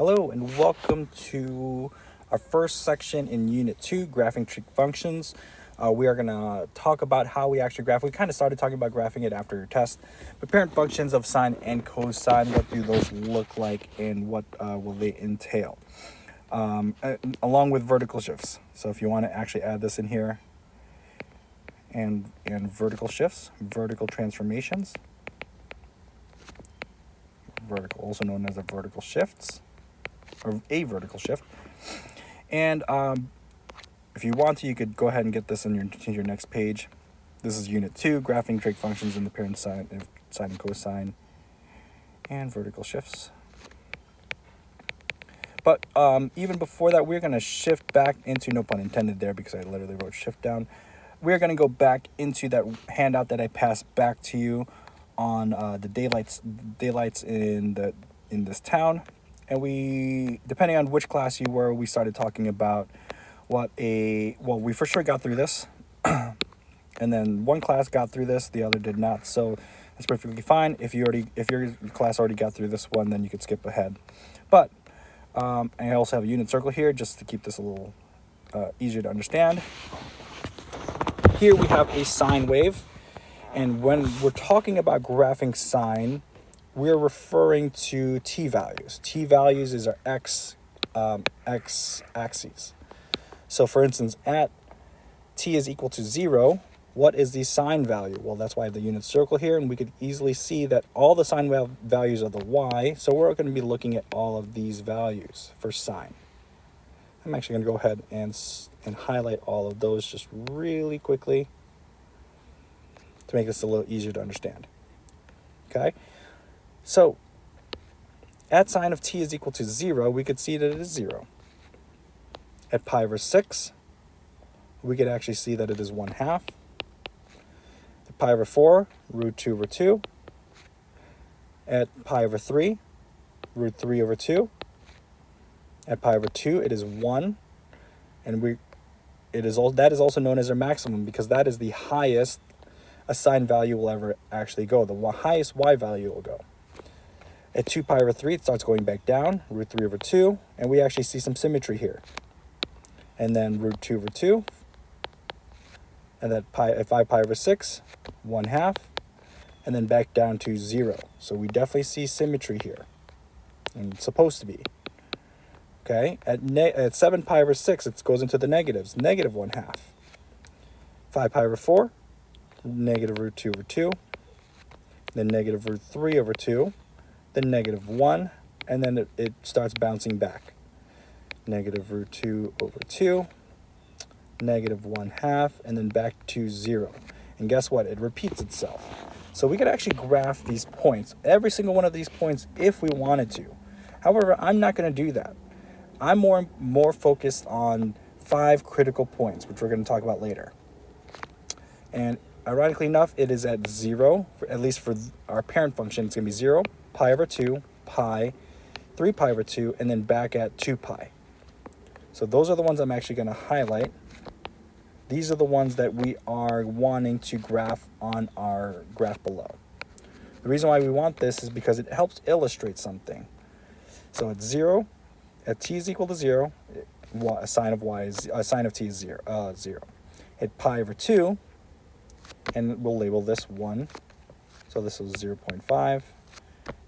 Hello and welcome to our first section in Unit 2, Graphing Trig Functions. We are going to talk about how we actually graph. We kind of started talking about graphing it after your test. But parent functions of sine and cosine, what do those look like and what will they entail? Along with vertical shifts. So if you want to actually add this in here, and vertical shifts, vertical transformations, vertical, also known as the vertical shifts, or a vertical shift. And if you want to, you could go ahead and get this in your next page. This is Unit 2, Graphing Trig Functions in the parent sine and cosine, and vertical shifts. But even before that, we're going to shift back into, no pun intended there because I literally wrote shift down. We're going to go back into that handout that I passed back to you on the daylights in this town. And we, depending on which class you were, we started talking about we for sure got through this. And then one class got through this, the other did not. So that's perfectly fine. If your class already got through this one, then you could skip ahead. But I also have a unit circle here just to keep this a little easier to understand. Here we have a sine wave. And when we're talking about graphing sine, we're referring to t values. T values is our x axes. So for instance, at t is equal to 0, what is the sine value? Well, that's why I have the unit circle here, and we could easily see that all the sine values are the y, so we're going to be looking at all of these values for sine. I'm actually going to go ahead and highlight all of those just really quickly to make this a little easier to understand. Okay? So, at sine of t is equal to 0, we could see that it is 0. At pi over 6, we could actually see that it is 1/2. At pi over 4, root 2 over 2. At pi over 3, root 3 over 2. At pi over 2, it is 1. And that is also known as our maximum because that is the highest a sine value will ever actually go. The highest y value will go. At 2 pi over 3, it starts going back down, root 3 over 2, and we actually see some symmetry here. And then root 2 over 2, and then at 5 pi over 6, 1/2, and then back down to 0. So we definitely see symmetry here, and it's supposed to be. Okay, at 7 pi over 6, it goes into the negatives, negative 1/2. 5 pi over 4, negative root 2 over 2, then negative root 3 over 2, then negative 1, and then it starts bouncing back. Negative root 2 over 2, negative 1/2, and then back to 0. And guess what? It repeats itself. So we could actually graph these points, every single one of these points, if we wanted to. However, I'm not going to do that. I'm more focused on 5 critical points, which we're going to talk about later. And ironically enough, it is at 0, at least for our parent function. It's going to be 0, pi over 2, pi, 3 pi over 2, and then back at 2 pi. So those are the ones I'm actually going to highlight. These are the ones that we are wanting to graph on our graph below. The reason why we want this is because it helps illustrate something. So at 0, at t is equal to 0, a sine of t is 0. 0. At pi over 2, and we'll label this 1. So this is 0.5.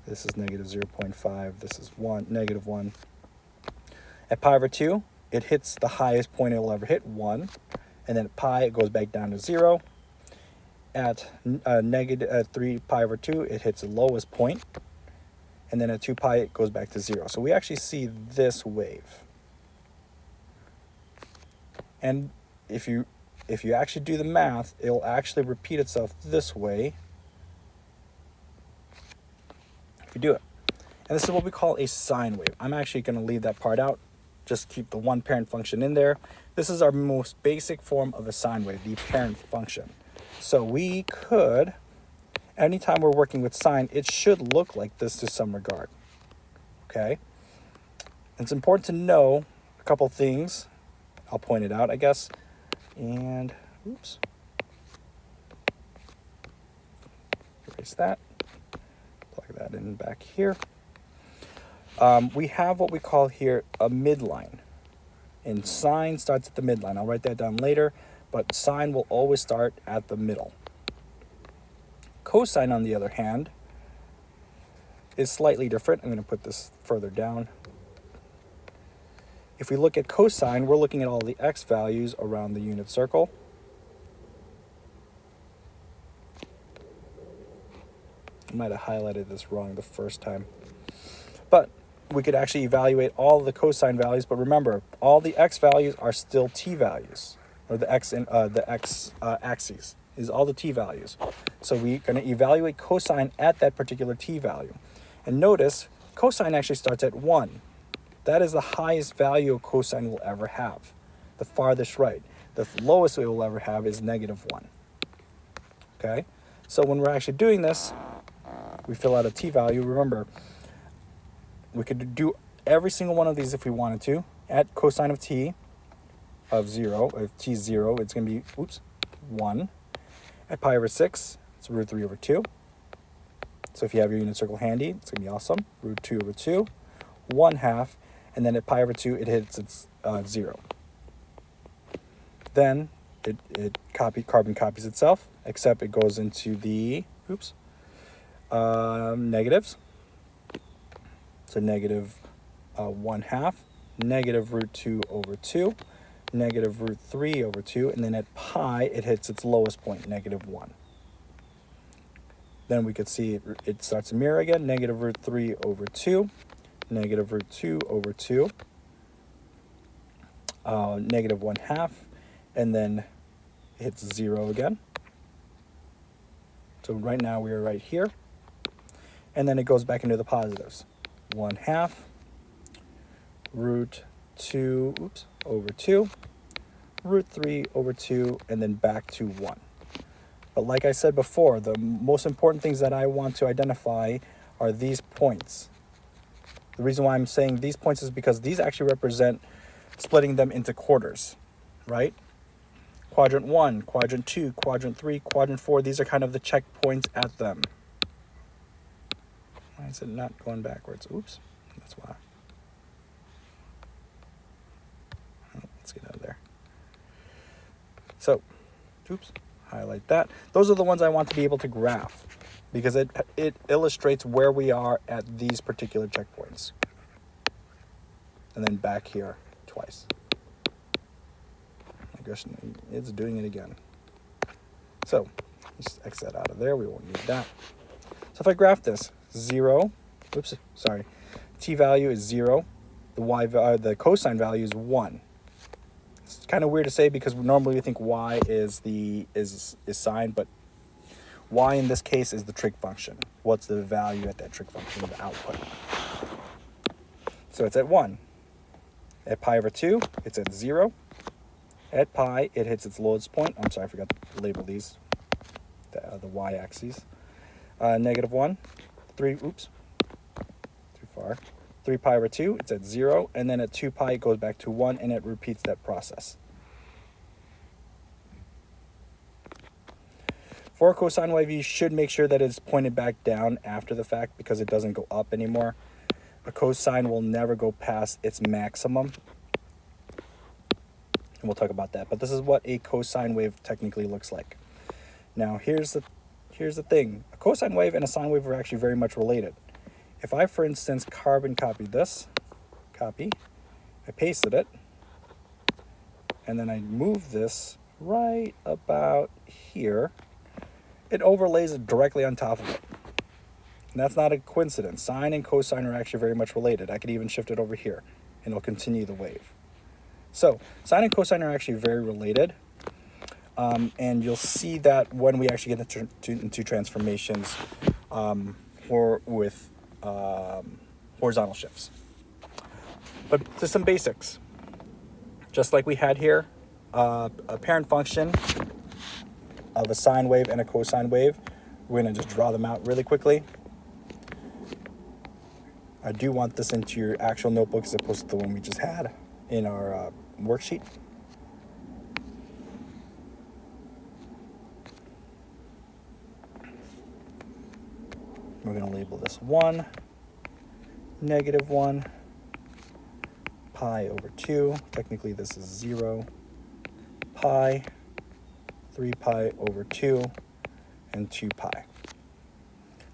This is negative 0.5. This is 1, negative 1. At pi over 2, it hits the highest point it will ever hit, 1. And then at pi, it goes back down to 0. At 3 pi over 2, it hits the lowest point. And then at 2 pi, it goes back to 0. So we actually see this wave. And if you actually do the math, it'll actually repeat itself this way if you do it. And this is what we call a sine wave. I'm actually going to leave that part out. Just keep the one parent function in there. This is our most basic form of a sine wave, the parent function. So we could, anytime we're working with sine, it should look like this to some regard. Okay? It's important to know a couple things. I'll point it out, I guess. And, oops. Erase that. Plug that in back here. We have what we call here a midline. And sine starts at the midline. I'll write that down later, but sine will always start at the middle. Cosine, on the other hand, is slightly different. I'm going to put this further down. If we look at cosine, we're looking at all the x values around the unit circle. I might have highlighted this wrong the first time. But we could actually evaluate all the cosine values, but remember, all the x values are still t values, or the x axes is all the t values. So we're going to evaluate cosine at that particular t value. And notice, cosine actually starts at 1. That is the highest value a cosine will ever have, the farthest right. The lowest it will ever have is -1. Okay? So when we're actually doing this, we fill out a t value. Remember, we could do every single one of these if we wanted to. At cosine of t of 0, if t is 0, it's going to be, 1. At pi over 6, it's root 3 over 2. So if you have your unit circle handy, it's going to be awesome. Root 2 over 2, 1/2, and then at pi over 2, it hits its 0. Then carbon copies itself, except it goes into the, negatives. So negative 1/2, negative root 2 over 2, negative root 3 over 2, and then at pi, it hits its lowest point, -1. Then we could see it starts to mirror again, negative root 3 over 2, negative root 2 over 2, negative 1/2, and then it hits 0 again. So right now we are right here. And then it goes back into the positives. 1/2, root 2 over 2, root 3 over 2, and then back to 1. But like I said before, the most important things that I want to identify are these points. The reason why I'm saying these points is because these actually represent splitting them into quarters, right? Quadrant 1, quadrant 2, quadrant 3, quadrant 4, these are kind of the checkpoints at them. Why is it not going backwards? That's why. Let's get out of there. So, highlight that. Those are the ones I want to be able to graph because it illustrates where we are at these particular checkpoints. And then back here twice. I guess it's doing it again. So, just X that out of there. We won't need that. So if I graph this, 0, t value is 0. The cosine value is 1. It's kind of weird to say because normally we think y is sine, but y in this case is the trig function. What's the value at that trig function, the output? So it's at 1. At pi over 2, it's at 0. At pi, it hits its lowest point. I'm sorry, I forgot to label these, the y-axes. -1, 3, too far. 3 pi over 2, it's at 0, and then at 2 pi, it goes back to 1, and it repeats that process. For a cosine wave, you should make sure that it's pointed back down after the fact because it doesn't go up anymore. A cosine will never go past its maximum. And we'll talk about that. But this is what a cosine wave technically looks like. Now, here's the thing. A cosine wave and a sine wave are actually very much related. If I, for instance, carbon copied this, I pasted it, and then I move this right about here, it overlays it directly on top of it. And that's not a coincidence. Sine and cosine are actually very much related. I could even shift it over here, and it'll continue the wave. So, sine and cosine are actually very related. And you'll see that when we actually get into transformations with horizontal shifts. But to some basics. Just like we had here, a parent function of a sine wave and a cosine wave. We're going to just draw them out really quickly. I do want this into your actual notebook as opposed to the one we just had in our worksheet. We're going to label this 1, negative 1, pi over 2. Technically, this is 0, pi, 3 pi over 2, and 2 pi.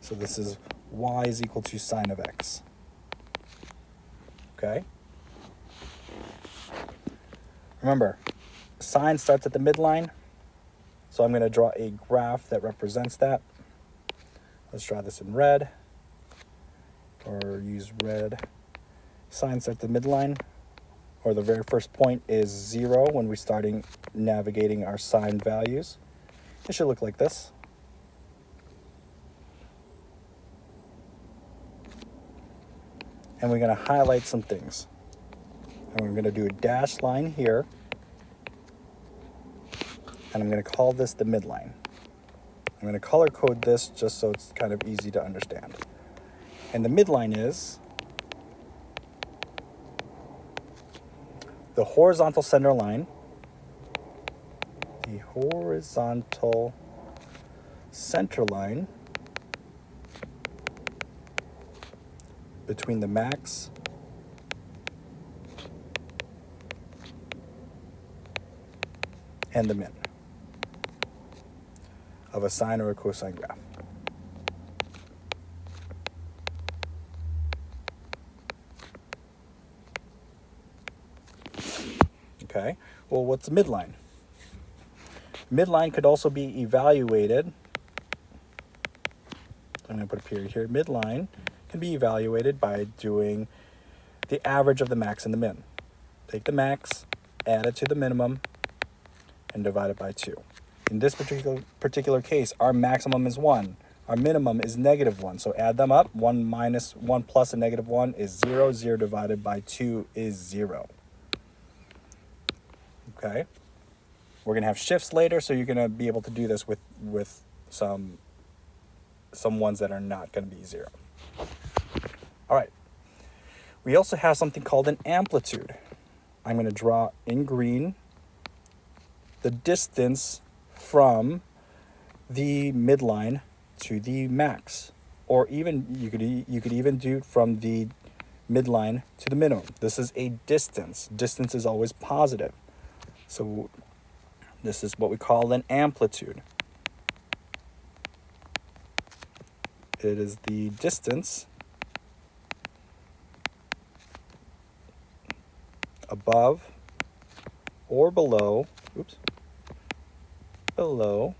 So this is y is equal to sine of x. Okay? Remember, sine starts at the midline, so I'm going to draw a graph that represents that. Let's draw this in red, or use red. Sine starts at the midline, or the very first point is 0 when we're starting navigating our sine values. It should look like this. And we're going to highlight some things. And we're going to do a dashed line here. And I'm going to call this the midline. I'm going to color code this just so it's kind of easy to understand. And the midline is the horizontal center line. The horizontal center line between the max and the min of a sine or a cosine graph. Okay, well, what's the midline? Midline could also be evaluated. I'm going to put a period here. Midline can be evaluated by doing the average of the max and the min. Take the max, add it to the minimum, and divide it by 2. In this particular case, our maximum is 1. Our minimum is negative 1. So add them up. 1 minus 1 plus a negative 1 is 0. 0 divided by 2 is 0. Okay? We're going to have shifts later, so you're going to be able to do this with some ones that are not going to be 0. All right. We also have something called an amplitude. I'm going to draw in green the distance from the midline to the max, or even you could even do from the midline to the minimum. This is a distance. Distance is always positive. So this is what we call an amplitude. It is the distance above or below, below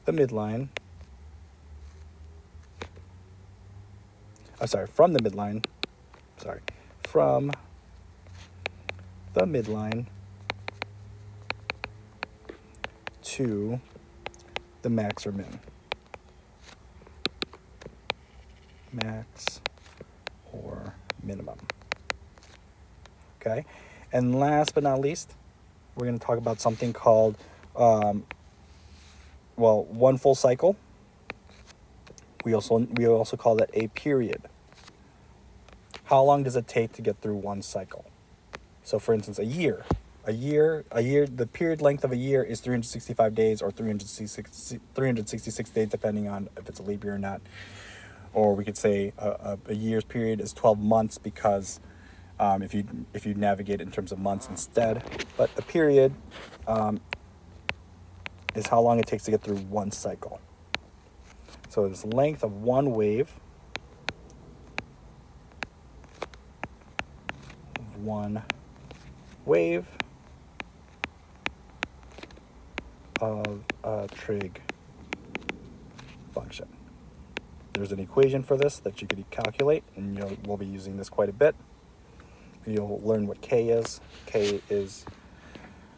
the midline. From the midline. From the midline to the max or min. Max or minimum. Okay? And last but not least, we're going to talk about something called, one full cycle. We also call that a period. How long does it take to get through one cycle? So for instance, a year, the period length of a year is 365 days or 366 days, depending on if it's a leap year or not. Or we could say a year's period is 12 months because if you navigate in terms of months instead. But a period is how long it takes to get through one cycle. So it's the length of one wave of a trig function. There's an equation for this that you could calculate, and we'll be using this quite a bit. You'll learn what K is. K is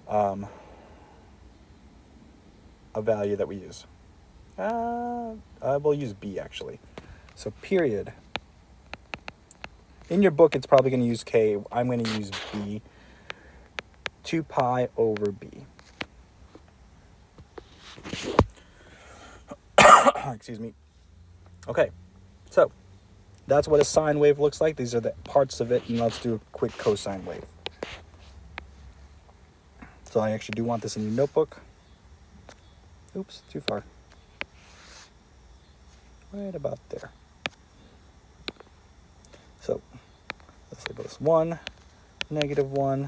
a value that we use. We'll use B actually. So period. In your book, it's probably going to use K. I'm going to use B. 2 pi over B. Excuse me. Okay, so that's what a sine wave looks like. These are the parts of it, and let's do a quick cosine wave. So I actually do want this in your notebook. Oops, too far. Right about there. So let's label this 1, -1,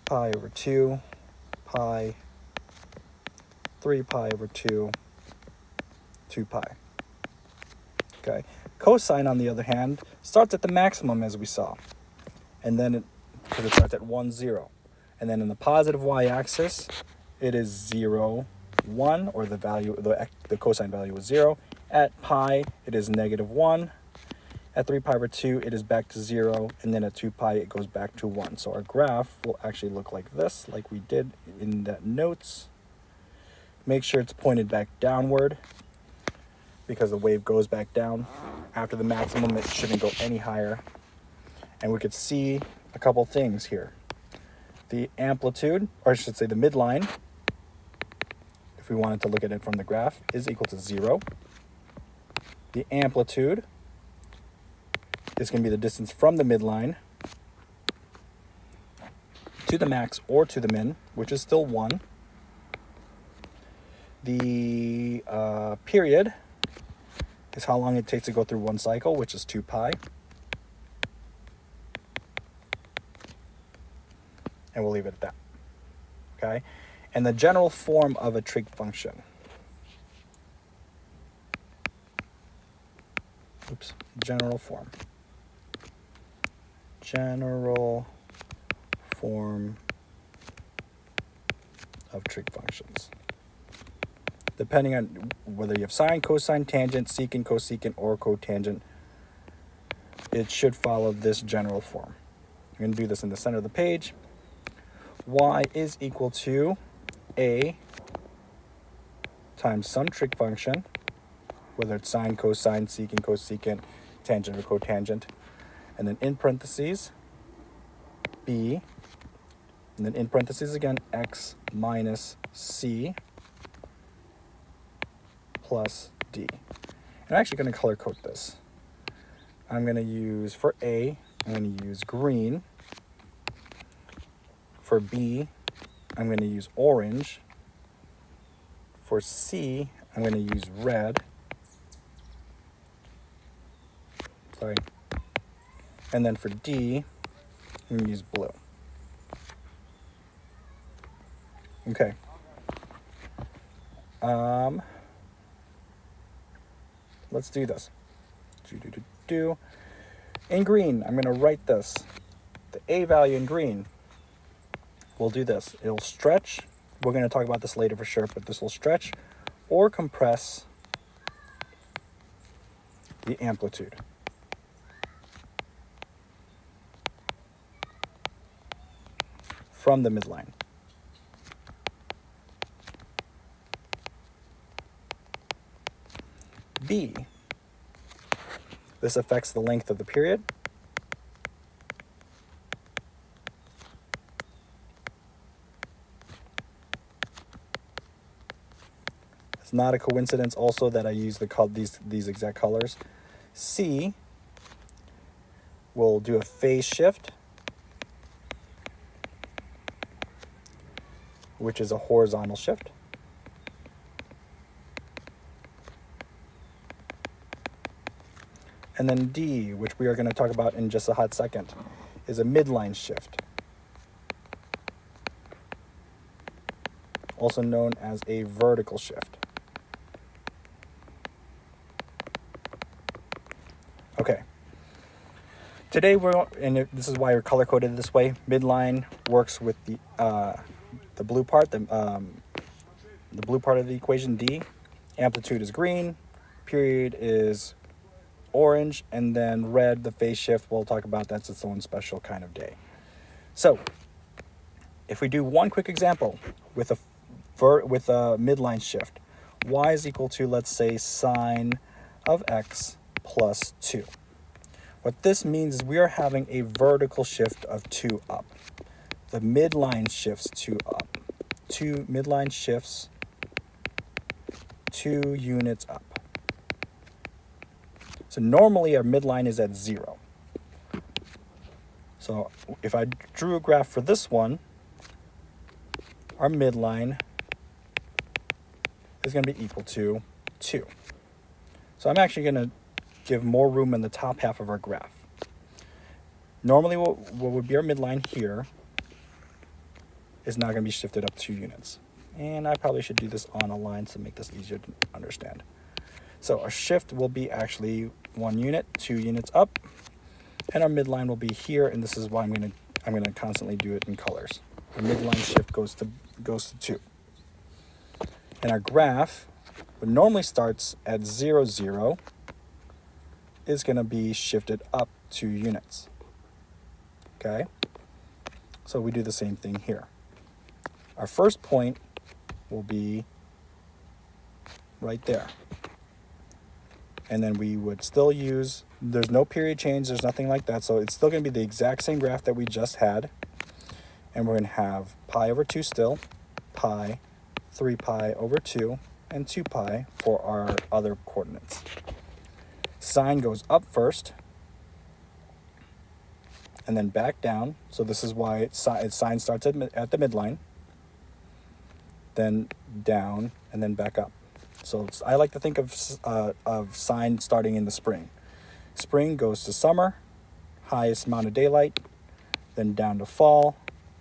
pi over 2, pi, 3 pi over 2, 2 pi. Okay. Cosine, on the other hand, starts at the maximum, as we saw. And then because it starts at 1, 0. And then in the positive y-axis, it is 0, 1, or the value, the cosine value is 0. At pi, it is -1. At 3 pi over 2, it is back to 0. And then at 2 pi, it goes back to 1. So our graph will actually look like this, like we did in that notes. Make sure it's pointed back downward, because the wave goes back down. After the maximum, it shouldn't go any higher. And we could see a couple things here. The amplitude, or I should say the midline, if we wanted to look at it from the graph, is equal to 0. The amplitude is going to be the distance from the midline to the max or to the min, which is still 1. The period is how long it takes to go through one cycle, which is 2 pi. And we'll leave it at that. Okay? And the general form of a trig function. Oops. General form. General form of trig functions. Depending on whether you have sine, cosine, tangent, secant, cosecant, or cotangent, it should follow this general form. I'm going to do this in the center of the page. Y is equal to A times some trig function, whether it's sine, cosine, secant, cosecant, tangent, or cotangent, and then in parentheses, B, and then in parentheses again, x minus c plus d. I'm actually going to color code this. I'm going to use, for A, I'm going to use green. For B, I'm going to use orange. For C, I'm going to use red. Sorry. And then for D, I'm going to use blue. Okay. Let's do this. In green, I'm going to write this. The A value in green. We'll do this. It'll stretch. We're going to talk about this later for sure, but this will stretch or compress the amplitude. From the midline. B, this affects the length of the period. It's not a coincidence also that I use these exact colors. C will do a phase shift, which is a horizontal shift. And then D, which we are going to talk about in just a hot second, is a midline shift, also known as a vertical shift. Okay. Today this is why we're color coded this way. Midline works with the blue part, the blue part of the equation D. Amplitude is green, period is orange, and then red, the phase shift, we'll talk about. That's its own special kind of day. So if we do one quick example with a midline shift, y is equal to, let's say, sine of x plus 2. What this means is we are having a vertical shift of 2 up. The midline shifts 2 up. 2 midline shifts 2 units up. So normally our midline is at 0. So if I drew a graph for this one, our midline is going to be equal to 2. So I'm actually going to give more room in the top half of our graph. Normally what would be our midline here is not going to be shifted up 2 units. And I probably should do this on a line to make this easier to understand. So our shift will be actually 1 unit, 2 units up, and our midline will be here, and this is why I'm gonna constantly do it in colors. Our midline shift goes to 2. And our graph, what normally starts at 0, 0, is gonna be shifted up 2 units. Okay? So we do the same thing here. Our first point will be right there. And then we would still use, there's no period change, there's nothing like that. So it's still going to be the exact same graph that we just had. And we're going to have pi over 2 still, pi, 3 pi over 2, and 2 pi for our other coordinates. Sine goes up first, and then back down. So this is why sine starts at the midline, then down, and then back up. So I like to think of sine starting in the spring. Spring goes to summer, highest amount of daylight, then down to fall,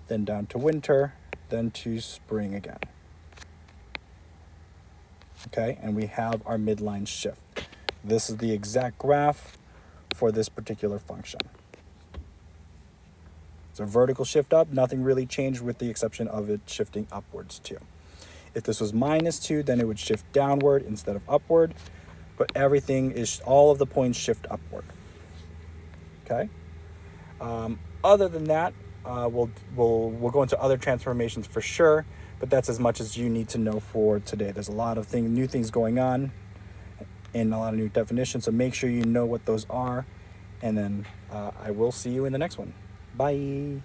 then down to winter, then to spring again. Okay, and we have our midline shift. This is the exact graph for this particular function. It's a vertical shift up, nothing really changed with the exception of it shifting upwards too. If this was -2, then it would shift downward instead of upward, but everything is, all of the points shift upward. Okay. Other than that, we'll go into other transformations for sure, but that's as much as you need to know for today. There's a lot of new things going on and a lot of new definitions, so make sure you know what those are, and then I will see you in the next one. Bye.